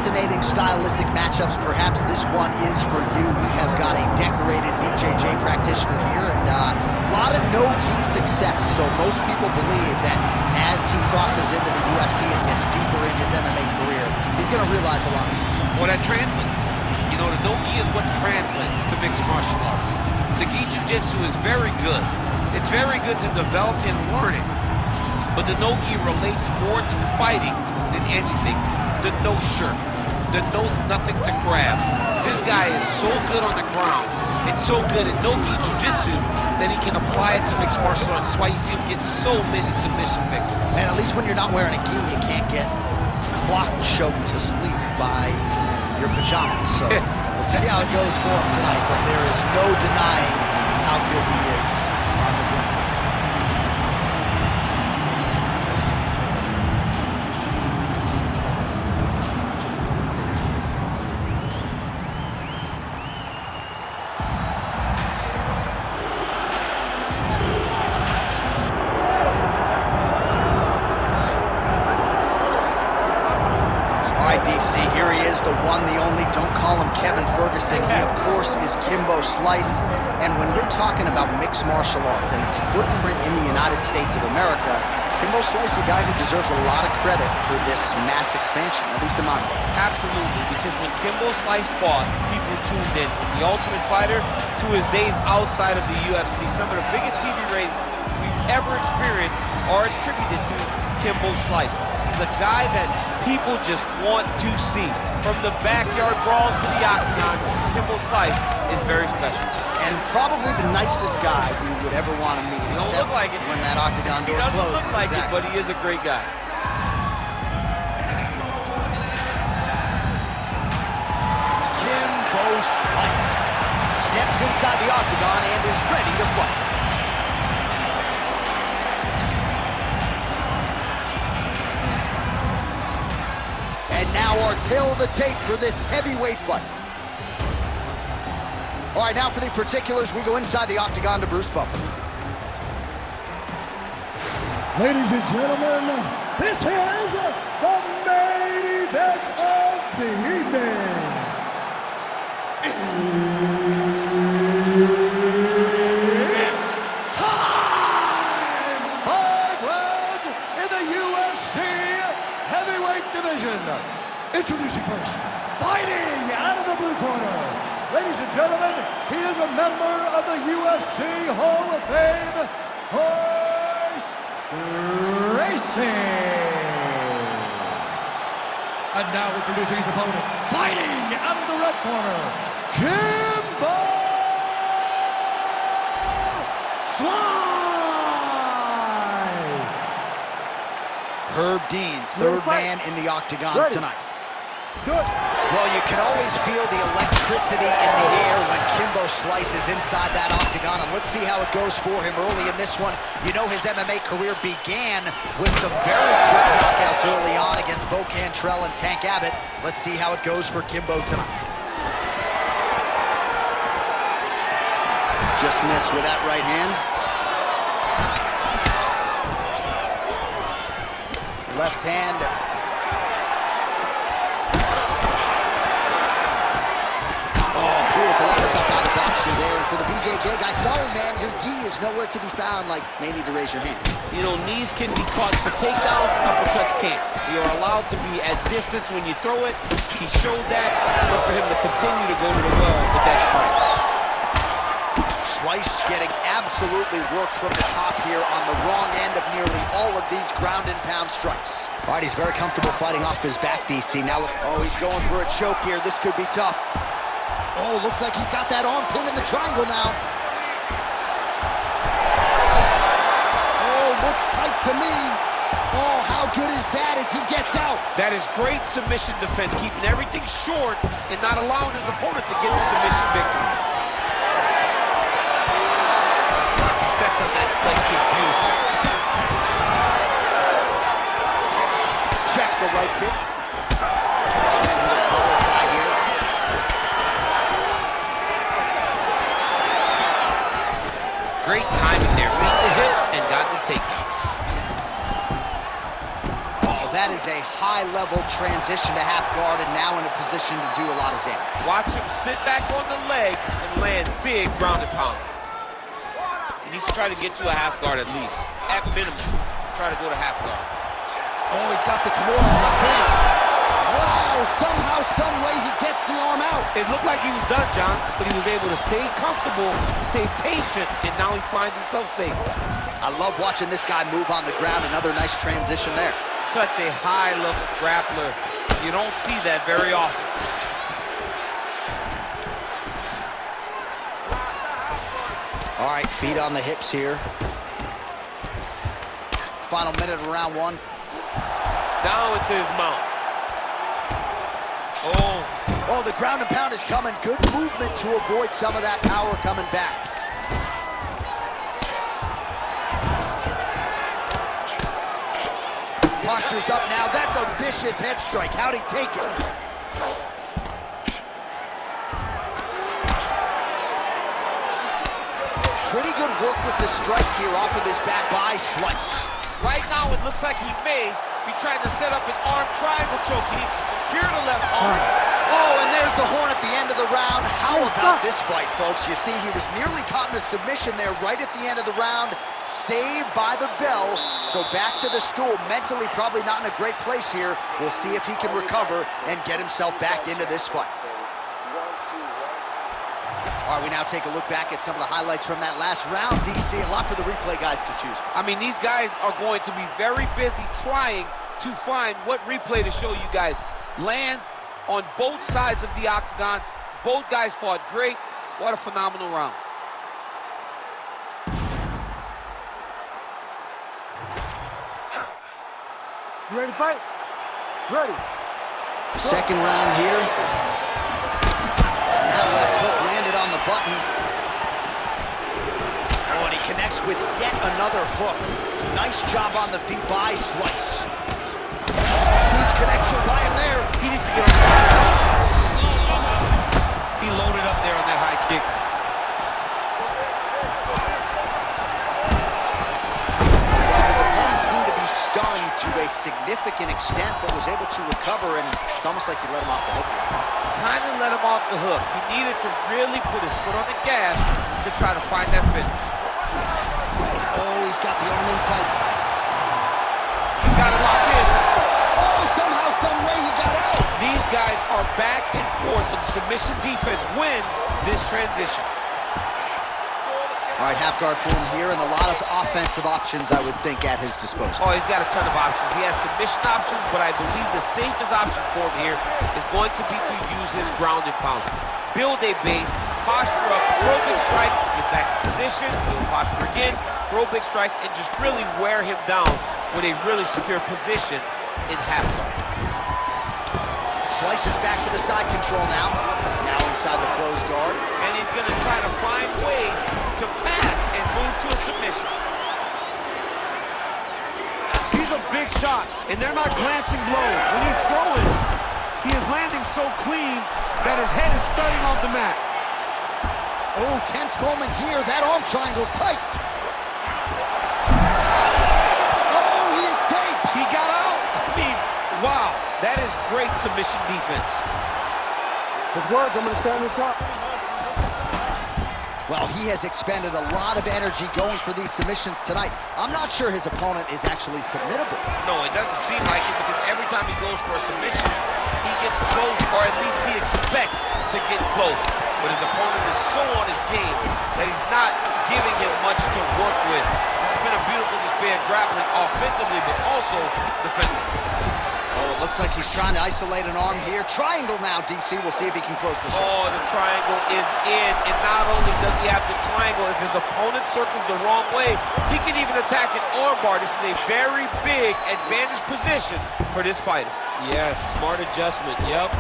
fascinating stylistic matchups. Perhaps this one is for you. We have got a decorated BJJ practitioner here, and a lot of no-gi success. So most people believe that as he crosses into the UFC and gets deeper in his MMA career, he's going to realize a lot of success. Well, that translates. You know, the no-gi is what translates to mixed martial arts. The gi jiu-jitsu is very good. It's very good to develop and learn it. But the no-gi relates more to fighting than anything. The no shirt, the no nothing to grab. This guy is so good on the ground and so good at no-gi jiu-jitsu that he can apply it to mixed martial arts. That's why you see him get so many submission victories. And at least when you're not wearing a gi, you can't get clock choked to sleep by your pajamas. So we'll see how it goes for him tonight, but there is no denying how good he is on the ground. DC, here he is, the one, the only. Don't call him Kevin Ferguson. He, of course, is Kimbo Slice. And when we're talking about mixed martial arts and its footprint in the United States of America, Kimbo Slice is a guy who deserves a lot of credit for this mass expansion, at least in my mind. Absolutely, because when Kimbo Slice fought, people tuned in. From The Ultimate Fighter to his days outside of the UFC, some of the biggest TV ratings we've ever experienced are attributed to Kimbo Slice. He's a guy that people just want to see. From the backyard brawls to the octagon, Kimbo Slice is very special. And probably the nicest guy you would ever want to meet. He don't look like it. When that octagon door closes. He doesn't look like it, but he is a great guy. Kimbo Slice steps inside the octagon and is ready to fight. And now our tail of the tape for this heavyweight fight. All right, now for the particulars, we go inside the octagon to Bruce Buffer. Ladies and gentlemen, this is the main event of the evening. It's time! 5 rounds in the UFC heavyweight division. Introducing first, fighting out of the blue corner. Ladies and gentlemen, he is a member of the UFC Hall of Fame, Royce Gracie. And now introducing his opponent, fighting out of the red corner, Kimbo Slice. Herb Dean, third man in the octagon tonight. Good. Well, you can always feel the electricity in the air when Kimbo Slice is inside that octagon, and let's see how it goes for him early in this one. You know, his MMA career began with some very quick knockouts early on against Bo Cantrell and Tank Abbott. Let's see how it goes for Kimbo tonight. Just missed with that right hand. Left hand. There, and for the BJJ guy, sorry man, your gi is nowhere to be found. Like, may need to raise your hands. You know, knees can be caught for takedowns, uppercuts can't. You are allowed to be at distance when you throw it. He showed that, but for him to continue to go to the well with that strike. Slice getting absolutely worked from the top here on the wrong end of nearly all of these ground and pound strikes. All right, he's very comfortable fighting off his back, DC. Now, oh, he's going for a choke here. This could be tough. Oh, looks like he's got that arm pinned in the triangle now. Oh, looks tight to me. Oh, how good is that as he gets out? That is great submission defense, keeping everything short and not allowing his opponent to get the submission victory. Sets up that leg kick beautiful. Checks the right kick. Single collar tie here. Great timing there. Beat the hips and got the takedown. Oh, that is a high-level transition to half guard, and now in a position to do a lot of damage. Watch him sit back on the leg and land big ground and pound. He needs to try to get to a half guard at least. At minimum, try to go to half guard. Oh, he's got the Kimura locked in. Wow, somehow, some way he gets the arm out. It looked like he was done, John, but he was able to stay comfortable, stay patient, and now he finds himself safe. I love watching this guy move on the ground. Another nice transition there. Such a high-level grappler. You don't see that very often. All right, feet on the hips here. Final minute of round one. Down into his mount. Oh, the ground and pound is coming. Good movement to avoid some of that power coming back. Posture's up now. That's a vicious head strike. How'd he take it? Pretty good work with the strikes here off of his back by Slice. Right now, it looks like he may be trying to set up an arm triangle choke. He needs to secure the left arm. Oh, and there's the horn at the end of the round. How about this fight, folks? You see, he was nearly caught in a submission there right at the end of the round. Saved by the bell. So back to the stool. Mentally probably not in a great place here. We'll see if he can recover and get himself back into this fight. All right, we now take a look back at some of the highlights from that last round, DC. A lot for the replay guys to choose from. I mean, these guys are going to be very busy trying to find what replay to show you guys. Lands on both sides of the octagon. Both guys fought great. What a phenomenal round. You ready to fight? Ready. Second round here. That left hook landed on the button. Oh, and he connects with yet another hook. Nice job on the feet by Slice. Huge connection by him there. He needs to get on the He loaded up there on that high kick. Well, his opponent seemed to be stunned to a significant extent, but was able to recover, and it's almost like he let him off the hook. Kind of let him off the hook. He needed to really put his foot on the gas to try to find that finish. Oh, he's got the arm in tight. He's got it locked in. Oh, somehow, some way he got out. These guys are back and forth, but the submission defense wins this transition. All right, half guard for him here, and a lot of offensive options, I would think, at his disposal. Oh, he's got a ton of options. He has submission options, but I believe the safest option for him here is going to be to use his ground and pound. Build a base, posture up, throw big strikes, get back in position, build posture again, throw big strikes, and just really wear him down with a really secure position in half guard. Slice is back to the side control now. Now inside the closed guard. And he's going to try to find ways to pass and move to a submission. He's a big shot, and they're not glancing blows. When he's throwing, he is landing so clean that his head is thudding off the mat. Oh, tense moment here. That arm triangle's tight. Oh, he escapes. He got out. I mean, wow, that is great submission defense. His words, I'm going to stand this up. Well, he has expended a lot of energy going for these submissions tonight. I'm not sure his opponent is actually submittable. No, it doesn't seem like it, because every time he goes for a submission, he gets close, or at least he expects to get close. But his opponent is so on his game that he's not giving him much to work with. This has been a beautiful display of grappling offensively, but also defensively. Oh, it looks like he's trying to isolate an arm here. Triangle now, DC. We'll see if he can close the show. Oh, the triangle is in, and not only does he have the triangle, if his opponent circles the wrong way, he can even attack an arm bar. This is a very big advantage position for this fighter. Yes, smart adjustment, yep.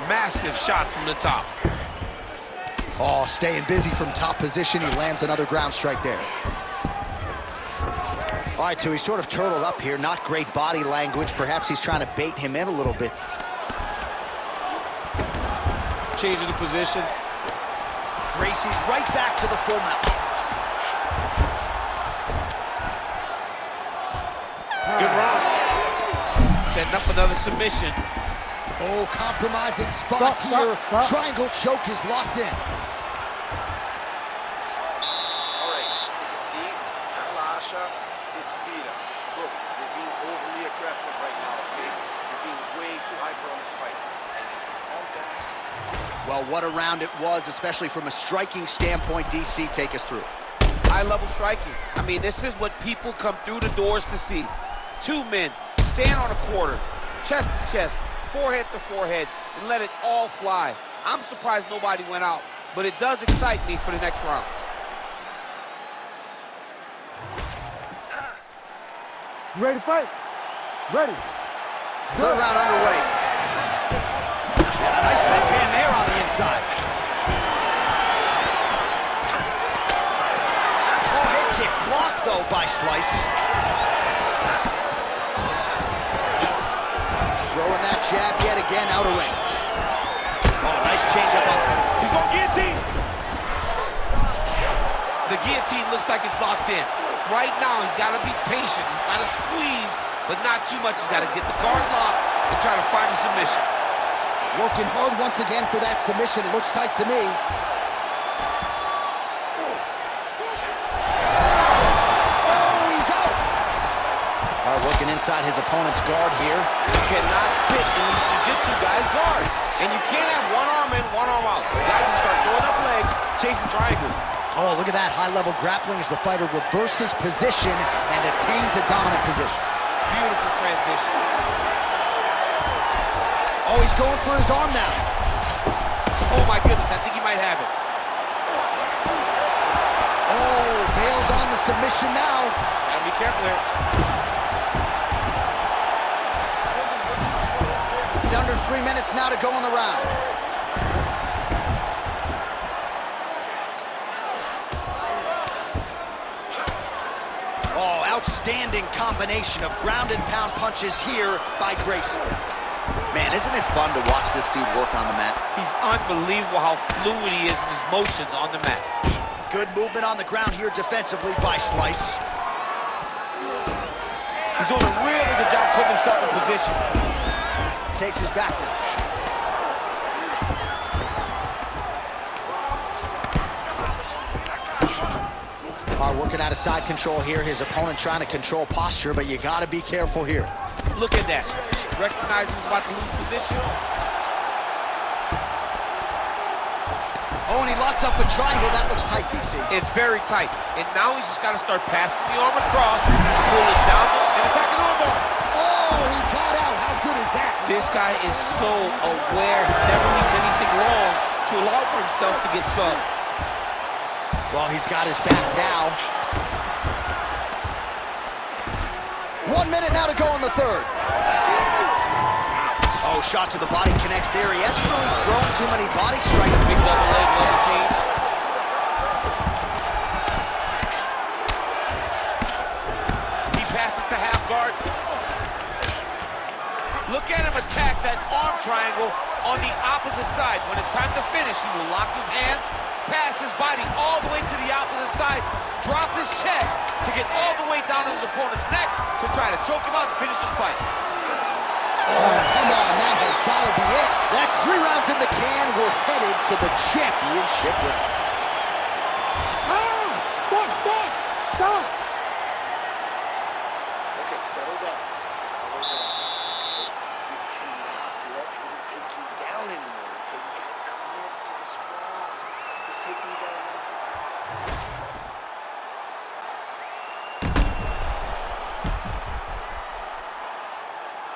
Massive shot from the top. Oh, staying busy from top position. He lands another ground strike there. All right, so he's sort of turtled up here. Not great body language. Perhaps he's trying to bait him in a little bit. Changing the position. Gracie's right back to the full mount. Good round. Setting up another submission. Oh, compromising spot here. Triangle choke is locked in. All right, take a seat. Relaxa. Respira. Look, you're being overly aggressive right now, okay? You're being way too hyper on this fight. I need you to calm down. Well, what a round it was, especially from a striking standpoint. DC, take us through. High-level striking. I mean, this is what people come through the doors to see. Two men stand on a quarter, chest to chest, forehead to forehead, and let it all fly. I'm surprised nobody went out, but it does excite me for the next round. You ready to fight? Ready. Third round underway. And a nice left hand there on the inside. Oh, head kick blocked, though, by Slice. Throwing that jab yet again out of range. Oh, nice change up on him. He's going guillotine. The guillotine looks like it's locked in. Right now, he's got to be patient. He's got to squeeze, but not too much. He's got to get the guard locked and try to find a submission. Working hard once again for that submission. It looks tight to me. Oh, he's out. All right, working inside his opponent's guard here. You cannot sit in these jiu-jitsu guys' guards. And you can't have one arm in, one arm out. The guy can start throwing up legs, chasing triangles. Oh, look at that high-level grappling as the fighter reverses position and attains a dominant position. Beautiful transition. Oh, he's going for his arm now. Oh, my goodness, I think he might have it. Oh, bails on the submission now. Gotta be careful here. Under 3 minutes now to go in the round. Oh, outstanding combination of ground and pound punches here by Gracie. Man, isn't it fun to watch this dude work on the mat? He's unbelievable how fluid he is in his motions on the mat. Good movement on the ground here defensively by Slice. He's doing a really good job putting himself in position. Takes his back now. Working out of side control here. His opponent trying to control posture, but you got to be careful here. Look at that. Recognize he was about to lose position. Oh, and he locks up a triangle. That looks tight, DC. It's very tight. And now he's just got to start passing the arm across, pull it down, and attack an armbar. Oh, he got out. How good is that? This guy is so aware. He never leaves anything long to allow for himself to get subbed. Well, he's got his back now. 1 minute now to go in the third. Oh, shot to the body connects there. He hasn't really thrown too many body strikes. Big double leg, level change. He passes to half guard. Look at him attack that arm triangle on the opposite side. When it's time to finish, he will lock his hands, pass his body all the way to the opposite side, drop his chest to get all the way down to his opponent's neck to try to choke him out and finish his fight. Oh, come on, that has got to be it. That's 3 rounds in the can. We're headed to the championship rounds. Stop! Okay, settle down. Settle down. Okay? You cannot let him take you down anymore. Okay? You gotta commit to the sprawls. He's taking you down mentally.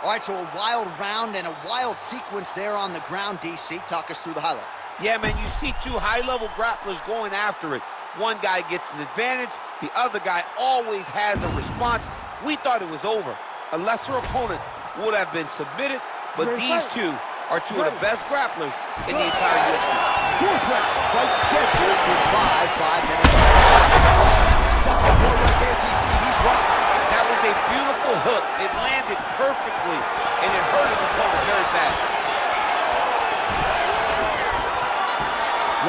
All right, so a wild round and a wild sequence there on the ground, DC. Talk us through the highlight. Yeah, man, you see 2 high-level grapplers going after it. One guy gets an advantage, the other guy always has a response. We thought it was over. A lesser opponent would have been submitted, but these 2 are 2 of the best grapplers in the entire UFC. 4th round, fight scheduled for 5 minutes. Oh, that's a sexy blow right there, DC. He's rocked. That was a beautiful hook. It landed perfectly, and it hurt his opponent very bad.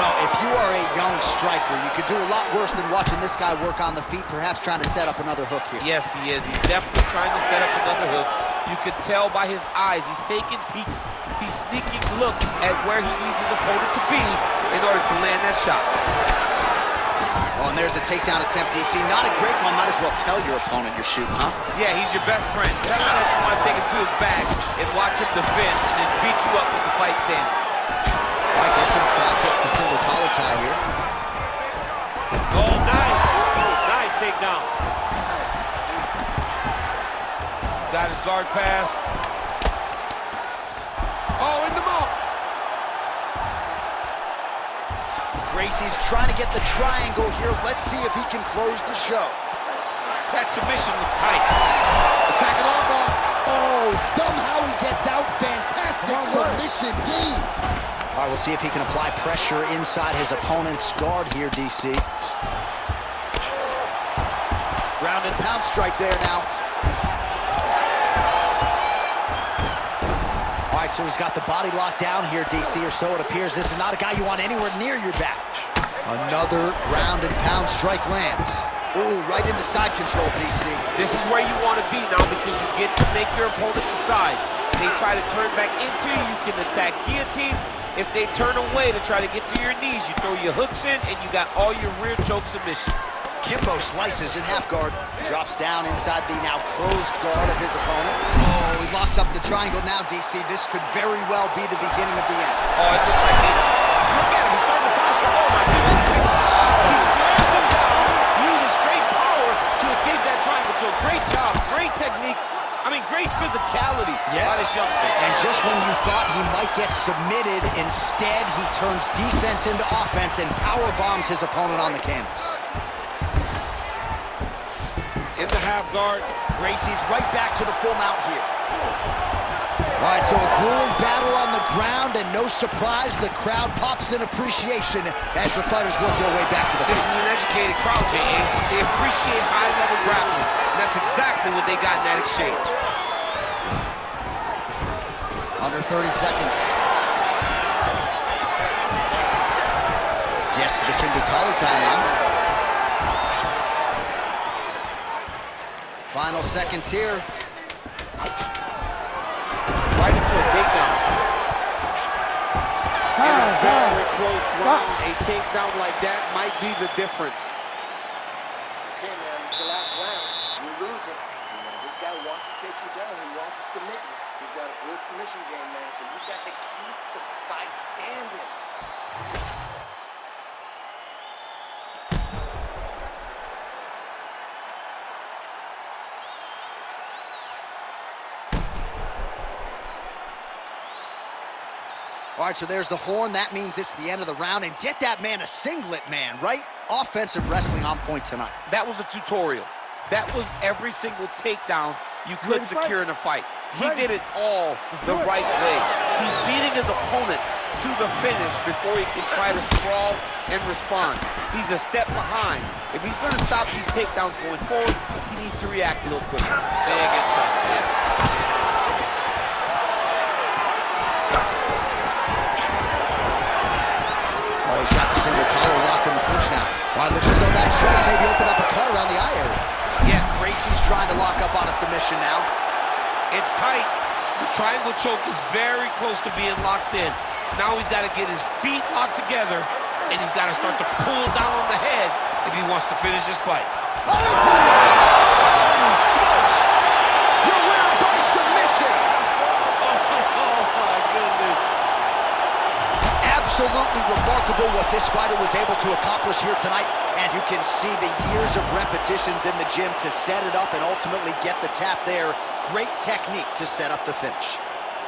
Well, if you are a young striker, you could do a lot worse than watching this guy work on the feet, perhaps trying to set up another hook here. Yes, he is. He's definitely trying to set up another hook. You can tell by his eyes. He's taking peeks. He's sneaking looks at where he needs his opponent to be in order to land that shot. Oh, and there's a takedown attempt, DC. Not a great one. Might as well tell your opponent you're shooting, huh? Yeah, he's your best friend. Tell him that you want to take him to his bag and watch him defend and then beat you up with the fight stand. All right, gets inside, gets the single collar tie here. Oh, nice. Nice takedown. Got his guard pass. Oh, in the mouth. Gracie's trying to get the triangle here. Let's see if he can close the show. That submission was tight. Attacking on guard. Oh, somehow he gets out. Fantastic submission, D. All right, we'll see if he can apply pressure inside his opponent's guard here, DC. Ground and pound strike there now. All right, so he's got the body locked down here, DC, or so it appears. This is not a guy you want anywhere near your back. Another ground and pound strike lands. Ooh, right into side control, DC. This is where you want to be now because you get to make your opponent decide. They try to turn back into you, you can attack guillotine. If they turn away to try to get to your knees, you throw your hooks in and you got all your rear choke submissions. Kimbo slices in half guard. Drops down inside the now closed guard of his opponent. Oh, he locks up the triangle now, DC. This could very well be the beginning of the end. Oh, it looks like it. Look at him, he's starting to finish him. Oh my goodness. He slams him down, uses straight power to escape that triangle choke. Great job, great technique. I mean, great physicality by this youngster. And just when you thought he might get submitted, instead he turns defense into offense and power bombs his opponent on the canvas. In the half guard. Gracie's right back to the full mount here. All right, so a grueling battle on the ground, and no surprise, the crowd pops in appreciation as the fighters work their way back to the This field. is an educated crowd, J.A. They appreciate high-level grappling. And that's exactly what they got in that exchange. Under 30 seconds. Yes, to the single collar tie now. Final seconds here. Right into a takedown. In a very close round, a takedown like that might be the difference. Okay, man, this is the last round. You're losing. You know, this guy wants to take you down. He wants to submit you. He's got a good submission game, man, so you got to keep the fight standing. All right, so there's the horn. That means it's the end of the round. And get that man a singlet, man, right? Offensive wrestling on point tonight. That was a tutorial. That was every single takedown you could secure in a fight. He did it all the right way. He's beating his opponent to the finish before he can try to sprawl and respond. He's a step behind. If he's going to stop these takedowns going forward, he needs to react a little quicker. Big inside jab. Oh, he's got the single collar locked in the clinch now. Well, it looks as though that strike maybe opened up a cut around the eye area. Yeah. Gracie's trying to lock up on a submission now. It's tight. The triangle choke is very close to being locked in. Now he's got to get his feet locked together, and he's got to start to pull down on the head if he wants to finish this fight. Holy smokes! Your winner by submission! Oh, my goodness. Absolutely remarkable what this fighter was able to accomplish here tonight. And you can see the years of repetitions in the gym to set it up and ultimately get the tap there. Great technique to set up the finish.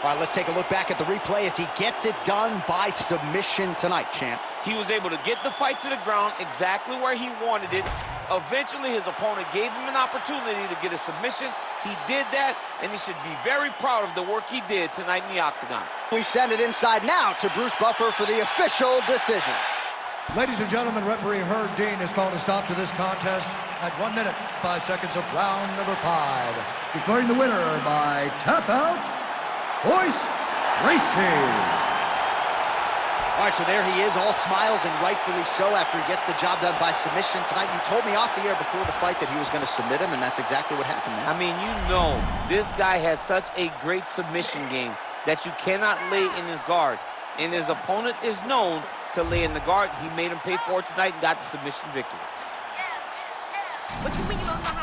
All right, let's take a look back at the replay as he gets it done by submission tonight, champ. He was able to get the fight to the ground exactly where he wanted it. Eventually, his opponent gave him an opportunity to get a submission. He did that, and he should be very proud of the work he did tonight in the octagon. We send it inside now to Bruce Buffer for the official decision. Ladies and gentlemen, referee Herb Dean has called a stop to this contest at 1 minute, 5 seconds of round number 5. Declaring the winner by tap out, Royce Gracie. All right, so there he is, all smiles, and rightfully so after he gets the job done by submission tonight. You told me off the air before the fight that he was going to submit him, and that's exactly what happened, man. I mean, you know, this guy has such a great submission game that you cannot lay in his guard. And his opponent is known to lay in the guard. He made him pay for it tonight and got the submission victory. What you mean you don't know how